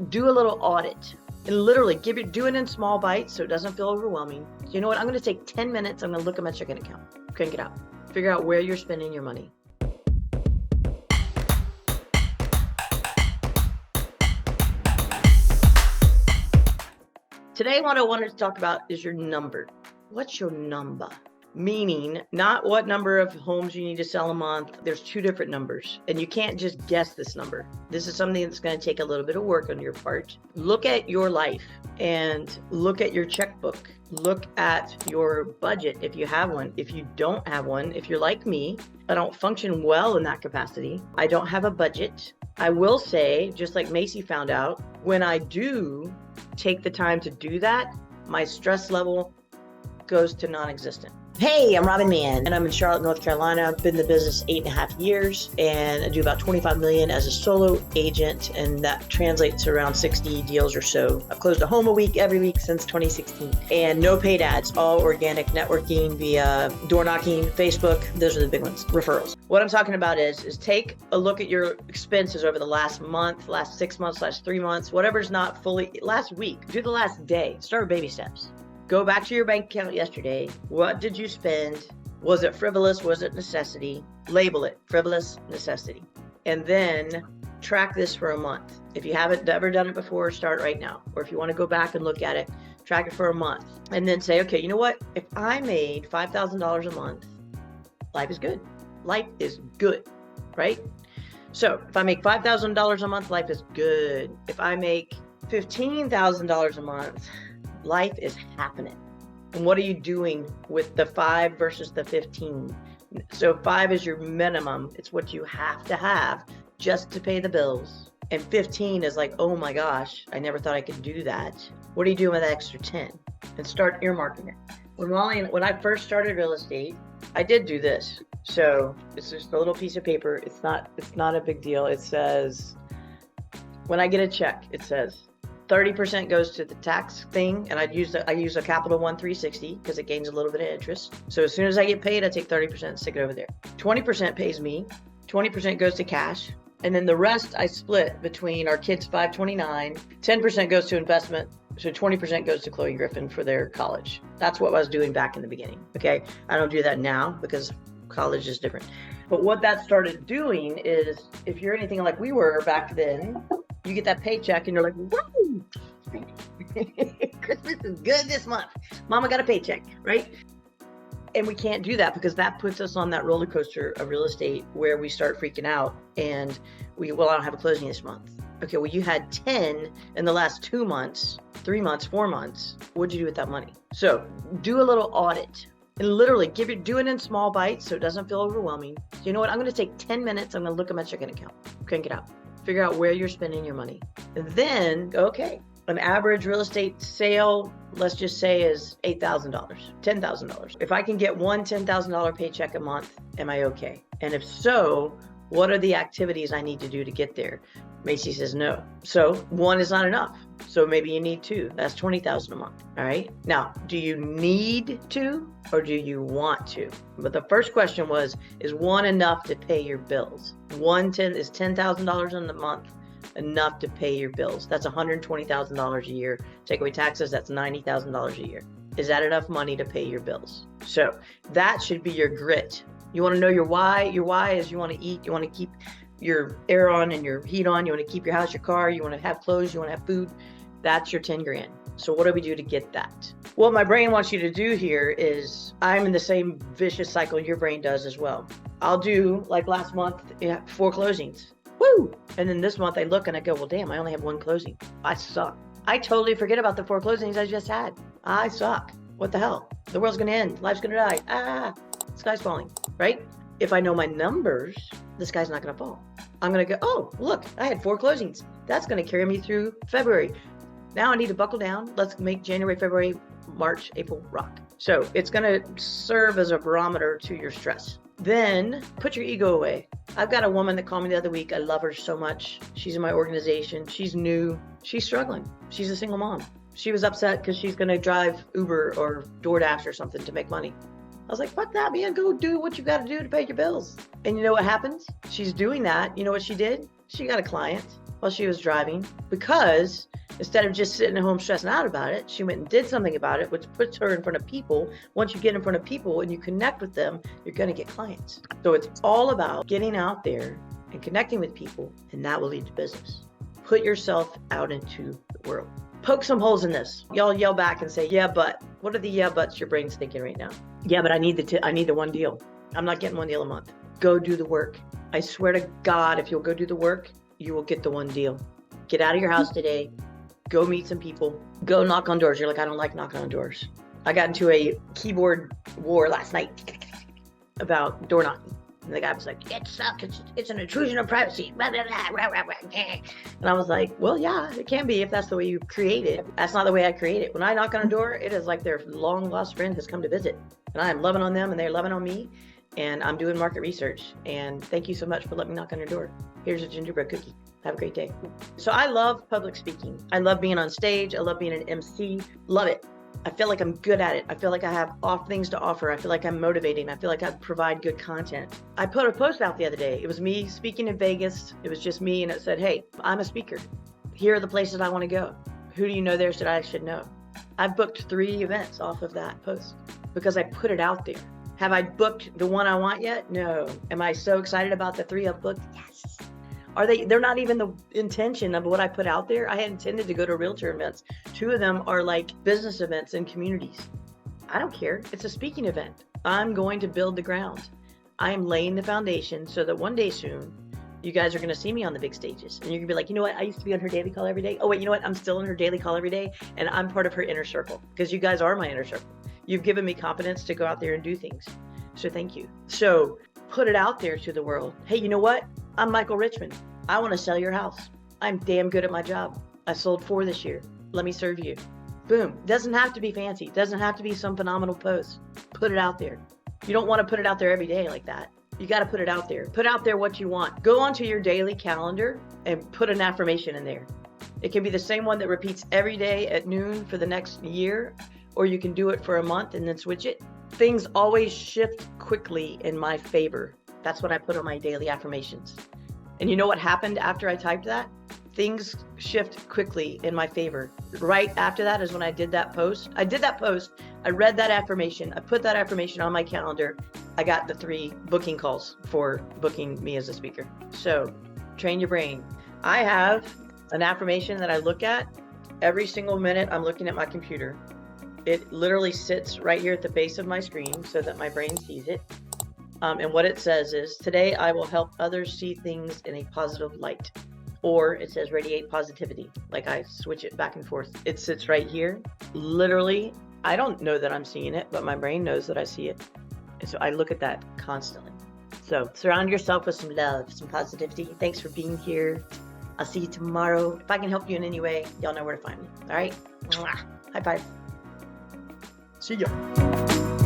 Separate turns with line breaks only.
do a little audit and literally do it in small bites so it doesn't feel overwhelming. So you know what? I'm going to take 10 minutes. I'm going to look at my checking account, crank it out, figure out where you're spending your money. Today, what I wanted to talk about is your number. What's your number? Meaning, not what number of homes you need to sell a month. There's two different numbers, and you can't just guess this number. This is something that's going to take a little bit of work on your part. Look at your life and look at your checkbook. Look at your budget if you have one. If you don't have one, if you're like me, I don't function well in that capacity. I don't have a budget. I will say, just like Macy found out, when I do take the time to do that, my stress level goes to non-existent. Hey, I'm Robin Mann, and I'm in Charlotte, North Carolina. I've been in the business 8.5 years, and I do about 25 million as a solo agent, and that translates to around 60 deals or so. I've closed a home a week every week since 2016, and no paid ads, all organic networking via door knocking, Facebook. Those are the big ones, referrals. What I'm talking about is take a look at your expenses over the last month, last 6 months, last 3 months, whatever's not fully, last week, do the last day, start with baby steps. Go back to your bank account yesterday. What did you spend? Was it frivolous? Was it necessity? Label it frivolous, necessity. And then track this for a month. If you haven't ever done it before, start right now. Or if you want to go back and look at it, track it for a month. And then say, okay, you know what? If I made $5,000 a month, life is good. Life is good, right? So if I make $5,000 a month, life is good. If I make $15,000 a month, life is happening. And what are you doing with the 5 versus the 15? So 5 is your minimum. It's what you have to have just to pay the bills. And 15 is like, oh my gosh, I never thought I could do that. What are you doing with that extra 10? And start earmarking it. When I first started real estate, I did do this. So it's just a little piece of paper. It's not a big deal. It says, when I get a check, it says, 30% goes to the tax thing, and I use a Capital One 360 because it gains a little bit of interest. So as soon as I get paid, I take 30% and stick it over there. 20% pays me, 20% goes to cash, and then the rest I split between our kids 529, 10% goes to investment, so 20% goes to Chloe Griffin for their college. That's what I was doing back in the beginning, okay? I don't do that now because college is different. But what that started doing is, if you're anything like we were back then, you get that paycheck and you're like, woo! Christmas is good this month. Mama got a paycheck, right? And we can't do that because that puts us on that roller coaster of real estate where we start freaking out and I don't have a closing this month. Okay, well, you had 10 in the last 2 months, 3 months, 4 months. What'd you do with that money? So do a little audit and literally do it in small bites so it doesn't feel overwhelming. So you know what? I'm going to take 10 minutes. I'm going to look at my checking account, crank it out, figure out where you're spending your money. And then, okay, an average real estate sale, let's just say, is $8,000, $10,000. If I can get one $10,000 paycheck a month, am I okay? And if so, what are the activities I need to do to get there? Macy says no. So 1 is not enough. So maybe you need 2. That's $20,000 a month. All right. Now, do you need to or do you want to? But the first question was, is 1 enough to pay your bills? Is $10,000 in the month enough to pay your bills? That's $120,000 a year. Take away taxes, that's $90,000 a year. Is that enough money to pay your bills? So that should be your grit. You want to know your why. Your why is you want to eat, you want to keep your air on and your heat on, you want to keep your house, your car, you want to have clothes, you want to have food. That's your 10 grand. So what do we do to get that? What my brain wants you to do here is, I'm in the same vicious cycle your brain does as well. I'll do, like last month, 4 closings. Woo! And then this month I look and I go, well, damn, I only have 1 closing. I suck. I totally forget about the 4 closings I just had. I suck. What the hell? The world's going to end. Life's going to die. Sky's falling, right? If I know my numbers, the sky's not going to fall. I'm going to go, oh, look, I had 4 closings. That's going to carry me through February. Now I need to buckle down. Let's make January, February, March, April rock. So it's going to serve as a barometer to your stress. Then put your ego away. I've got a woman that called me the other week. I love her so much. She's in my organization. She's new. She's struggling. She's a single mom. She was upset because she's going to drive Uber or DoorDash or something to make money. I was like, fuck that, man. Go do what you got to do to pay your bills. And you know what happens? She's doing that. You know what she did? She got a client while she was driving because instead of just sitting at home stressing out about it, she went and did something about it, which puts her in front of people. Once you get in front of people and you connect with them, you're going to get clients. So it's all about getting out there and connecting with people, and that will lead to business. Put yourself out into the world. Poke some holes in this. Y'all yell back and say, yeah, but. What are the yeah buts your brain's thinking right now? Yeah, but I need the one deal. I'm not getting one deal a month. Go do the work. I swear to God, if you'll go do the work, you will get the one deal. Get out of your house today. Go meet some people. Go knock on doors. You're like, I don't like knocking on doors. I got into a keyboard war last night about door knocking. And the guy was like, it sucks. It's an intrusion of privacy. Blah, blah, blah, blah, blah, blah. And I was like, well, yeah, it can be if that's the way you create it. That's not the way I create it. When I knock on a door, it is like their long lost friend has come to visit. And I am loving on them and they're loving on me. And I'm doing market research. And thank you so much for letting me knock on your door. Here's a gingerbread cookie. Have a great day. So I love public speaking. I love being on stage. I love being an MC. Love it. I feel like I'm good at it. I feel like I have things to offer. I feel like I'm motivating. I feel like I provide good content. I put a post out the other day. It was me speaking in Vegas. It was just me. And it said, hey, I'm a speaker. Here are the places I want to go. Who do you know there that I should know? I've booked 3 events off of that post because I put it out there. Have I booked the one I want yet? No. Am I so excited about the 3 I've booked? Yes. They're not even the intention of what I put out there. I had intended to go to realtor events. 2 of them are like business events in communities. I don't care. It's a speaking event. I'm going to build the ground. I am laying the foundation so that one day soon, you guys are going to see me on the big stages. And you're going to be like, you know what? I used to be on her daily call every day. Oh, wait, you know what? I'm still on her daily call every day. And I'm part of her inner circle because you guys are my inner circle. You've given me confidence to go out there and do things. So thank you. So put it out there to the world. Hey, you know what? I'm Michael Richmond. I want to sell your house. I'm damn good at my job. I sold 4 this year. Let me serve you. Boom. Doesn't have to be fancy. Doesn't have to be some phenomenal post. Put it out there. You don't want to put it out there every day like that. You got to put it out there. Put out there what you want. Go onto your daily calendar and put an affirmation in there. It can be the same one that repeats every day at noon for the next year, or you can do it for a month and then switch it. Things always shift quickly in my favor. That's what I put on my daily affirmations. And you know what happened after I typed that? Things shift quickly in my favor. Right after that is when I did that post. I read that affirmation. I put that affirmation on my calendar. I got the 3 booking calls for booking me as a speaker. So train your brain. I have an affirmation that I look at every single minute I'm looking at my computer. It literally sits right here at the base of my screen so that my brain sees it. And what it says is, today I will help others see things in a positive light. Or it says radiate positivity. Like I switch it back and forth. It sits right here. Literally, I don't know that I'm seeing it, but my brain knows that I see it. And so I look at that constantly. So surround yourself with some love, some positivity. Thanks for being here. I'll see you tomorrow. If I can help you in any way, y'all know where to find me. All right? Mwah. High five. See ya.